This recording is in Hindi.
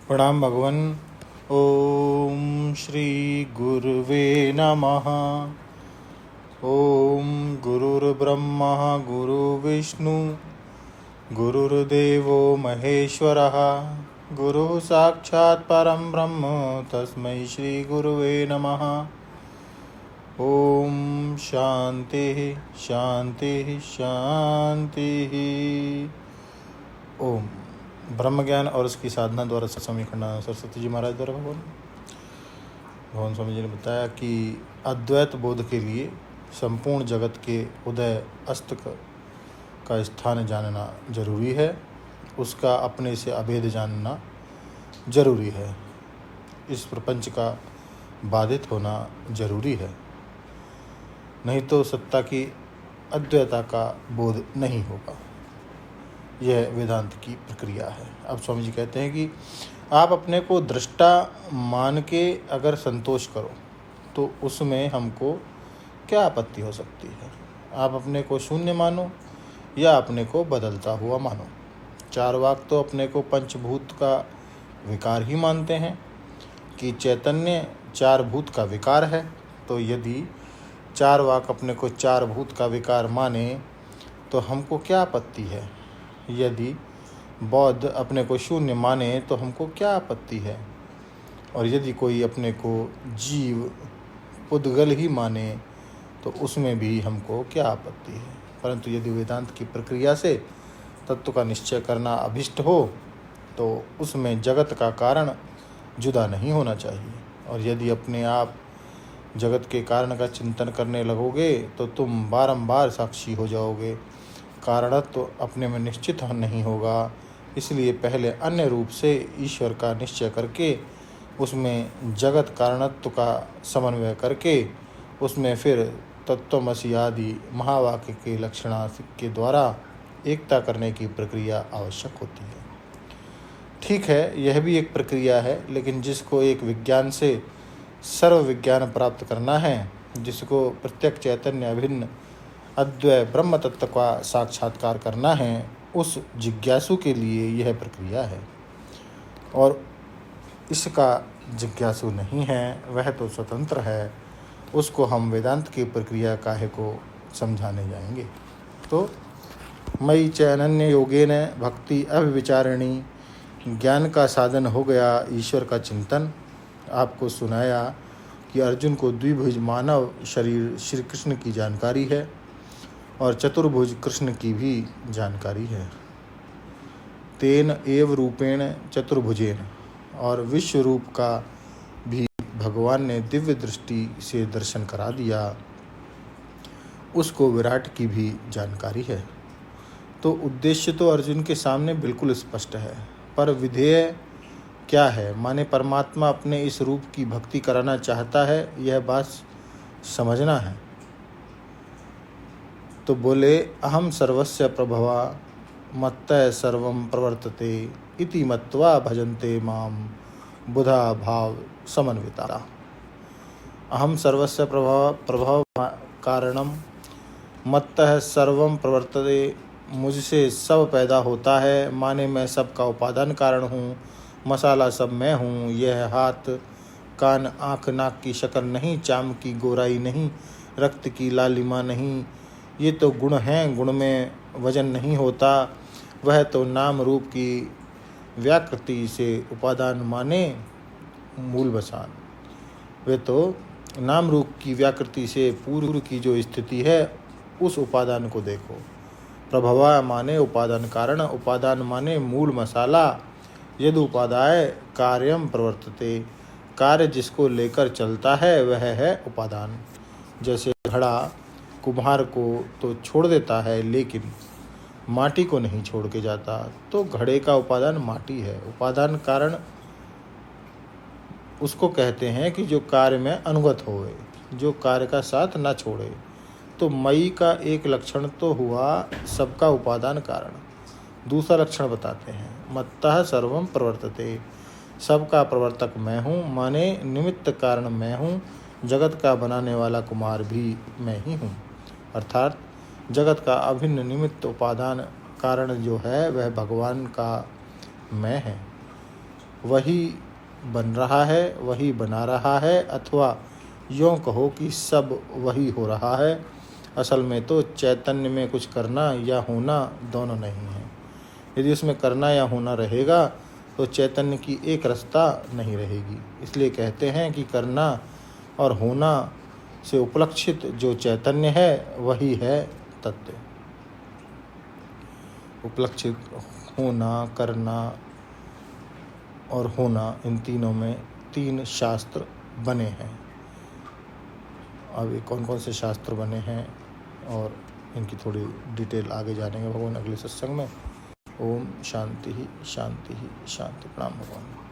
प्रणाम भगवन। ओम श्री गुरुवे नमः। ओम गुरुर्ब्रह्मा गुरुर्विष्णु गुरुर्देवो महेश्वरः गुरुः साक्षात् परं ब्रह्म तस्मै श्री गुरुवे नमः। ओम शांति शांति शांति। ओम ब्रह्म ज्ञान और उसकी साधना द्वारा स्वामी खंडानंद सरस्वती जी महाराज द्वारा भगवान स्वामी जी ने बताया कि अद्वैत बोध के लिए संपूर्ण जगत के उदय अस्त का स्थान जानना जरूरी है, उसका अपने से अभेद जानना जरूरी है, इस प्रपंच का बाधित होना जरूरी है, नहीं तो सत्ता की अद्वैता का बोध नहीं होगा। यह वेदांत की प्रक्रिया है। अब स्वामी जी कहते हैं कि आप अपने को दृष्टा मान के अगर संतोष करो तो उसमें हमको क्या आपत्ति हो सकती है। आप अपने को शून्य मानो या अपने को बदलता हुआ मानो। चार वाक तो अपने को पंचभूत का विकार ही मानते हैं कि चैतन्य चार भूत का विकार है। तो यदि चार वाक अपने को चार भूत का विकार माने तो हमको क्या आपत्ति है। यदि बौद्ध अपने को शून्य माने तो हमको क्या आपत्ति है। और यदि कोई अपने को जीव पुद्गल ही माने तो उसमें भी हमको क्या आपत्ति है। परंतु यदि वेदांत की प्रक्रिया से तत्व का निश्चय करना अभिष्ट हो तो उसमें जगत का कारण जुदा नहीं होना चाहिए। और यदि अपने आप जगत के कारण का चिंतन करने लगोगे तो तुम बारंबार साक्षी हो जाओगे। कारणत्व तो अपने में निश्चित नहीं होगा, इसलिए पहले अन्य रूप से ईश्वर का निश्चय करके उसमें जगत कारणत्व का समन्वय करके उसमें फिर तत्वमसि आदि महावाक्य के लक्षणा के द्वारा एकता करने की प्रक्रिया आवश्यक होती है। ठीक है, यह भी एक प्रक्रिया है, लेकिन जिसको एक विज्ञान से सर्व विज्ञान प्राप्त करना है, जिसको प्रत्यक्ष चैतन्य अभिन्न अद्वैत ब्रह्म तत्व का साक्षात्कार करना है, उस जिज्ञासु के लिए यह प्रक्रिया है। और इसका जिज्ञासु नहीं है वह तो स्वतंत्र है, उसको हम वेदांत की प्रक्रिया काहे को समझाने जाएंगे। तो मयि च अनन्य योगेन भक्ति अभिविचारिणी, ज्ञान का साधन हो गया ईश्वर का चिंतन। आपको सुनाया कि अर्जुन को द्विभुज मानव शरीर श्री कृष्ण की जानकारी है और चतुर्भुज कृष्ण की भी जानकारी है। तेन एव रूपेण चतुर्भुजेन, और विश्व रूप का भी भगवान ने दिव्य दृष्टि से दर्शन करा दिया, उसको विराट की भी जानकारी है। तो उद्देश्य तो अर्जुन के सामने बिल्कुल स्पष्ट है, पर विधेय क्या है, माने परमात्मा अपने इस रूप की भक्ति कराना चाहता है, यह बात समझना है। तो बोले अहम सर्वस्य प्रभवा मत्तः सर्वं प्रवर्तते इति मत्वा भजन्ते माम बुधा भाव समन्विता। अहम सर्वस्य प्रभव कारणम मत्तः सर्वं प्रवर्तते, मुझसे सब पैदा होता है, माने मैं सबका उपादान कारण हूँ, मसाला सब मैं हूँ। यह हाथ कान आँख नाक की शक्ल नहीं, चाम की गोराई नहीं, रक्त की लालिमा नहीं, ये तो गुण हैं, गुण में वजन नहीं होता। वह तो नाम रूप की व्याकृति से उपादान माने मूल बसान। वे तो नाम रूप की व्याकृति से पूर्व की जो स्थिति है उस उपादान को देखो। प्रभवा माने उपादान कारण, उपादान माने मूल मसाला। यदि उपादाय कार्यम प्रवर्तते, कार्य जिसको लेकर चलता है वह है उपादान। जैसे घड़ा कुम्हार को तो छोड़ देता है लेकिन माटी को नहीं छोड़ के जाता, तो घड़े का उपादान माटी है। उपादान कारण उसको कहते हैं कि जो कार्य में अनुगत होवे, जो कार्य का साथ न छोड़े। तो मई का एक लक्षण तो हुआ सबका उपादान कारण। दूसरा लक्षण बताते हैं मत्तः सर्वं प्रवर्तते, सबका प्रवर्तक मैं हूँ, माने निमित्त कारण मैं हूँ, जगत का बनाने वाला कुमार भी मैं ही हूँ। अर्थात जगत का अभिन्न निमित्त उपादान कारण जो है वह भगवान का मैं है। वही बन रहा है, वही बना रहा है, अथवा यूँ कहो कि सब वही हो रहा है। असल में तो चैतन्य में कुछ करना या होना दोनों नहीं है। यदि उसमें करना या होना रहेगा तो चैतन्य की एक रसता नहीं रहेगी। इसलिए कहते हैं कि करना और होना से उपलक्षित जो चैतन्य है वही है तत्व। उपलक्षित होना, करना और होना, इन तीनों में 3 शास्त्र बने हैं। अब ये कौन कौन से शास्त्र बने हैं और इनकी थोड़ी डिटेल आगे जानेंगे भगवान अगले सत्संग में। ओम शांति ही शांति ही शांति। प्रणाम भगवान।